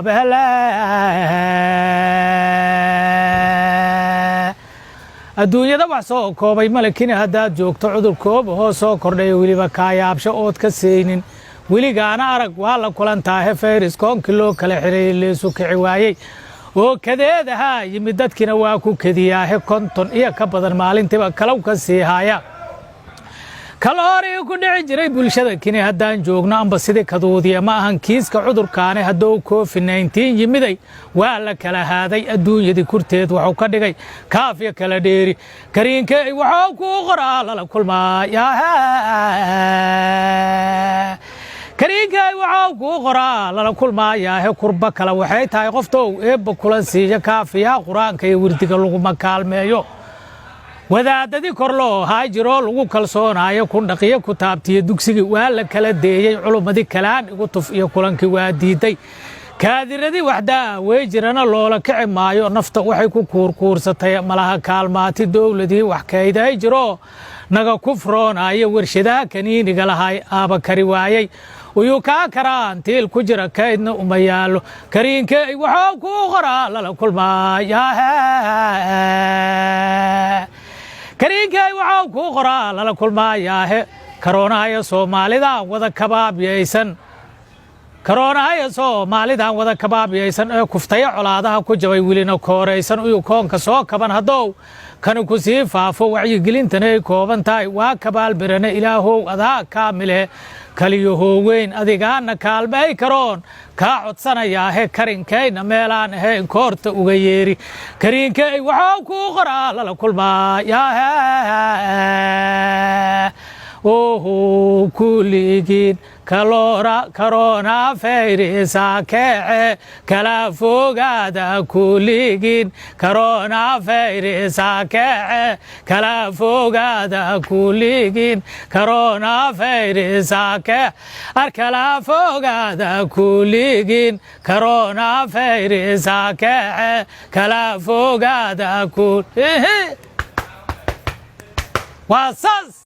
bele adduunyada wax soo koobay malakin haddaad joogto cudur koob oo soo kordhay weliba kaayaabsho ood ka saynin weligaana arag waa la kulantaahe fayris koonkii loo kala xiray leesu kici waayey oo kadeed ahaa yimid dadkiina waa ku kadiyaahe konton iyo ka badan maalintiiba kalow ka sii haaya kalooriga ku dhici jiray bulshada kini haddaan joogno amba sidii kaduudiya ma ahan kiiska cudurkaane hadduu covid-19 yimiday waa la kala haaday adduunyadii kurteed wuxuu ka dhigay kaafya kala dheeri kariinkay wuxuu kuu qoraa lala kulmaaya kariinkay wuxuu kuu qoraa lala kulmaayaahe kurba kale waxay tahay qoftow eebba kulan siiya kaafiyaha qur-aanka iyo wirdiga laguma kaalmeeyo wadaadadii kor loo haajiroo lagu kalsoonaayo kun dhaqiyo ku taabtiyo dugsigii waa la kala deeyey culummadii kalaan igu tuf iyo kulankii waa diiday kaadiradii waxdaa wey jirana loola kici maayo nafta waxay ku kuurkuursatay malaha kaalmaati dowladii wax kayday jiroo naga kufroonaayo warshadaha kaniiniga lahay aaba kari waayey uyuu kaa karaan tiil ku jira kaydna uma yaallo kariinkay wuxuu kuu qoraa lala kulmaaya kariinkay wuxuu kuu qoraa lala kulmaayaahe karoonahayo soomaalidan wada kabaabyaysan karoonahayo soomaalidan wada kabaabyaysan ee kuftaya colaadaha ku jabay welina kooraysan uyuu koonka soo kaban haddow kani ku sii faafo wacyigelintana ay kooban tahay waa kabaalbirane ilaahow adaa kaamile kaliyo hooweyn adigaana kaalmay karoon kaa codsanayaahe karinkayna meelaan ahayn koorta uga yeeri kariinkay wuxuu kuu qoraa lala kulmaaya oho kuligiin karoona fayrisa kece kala fogaada kuligiin karoona fayrisa kece kala fogaada kuligiin karoona fayrisa kece kala fogaada kuligiin karoona fayrisa kece kala fogaada kuligiin waa saas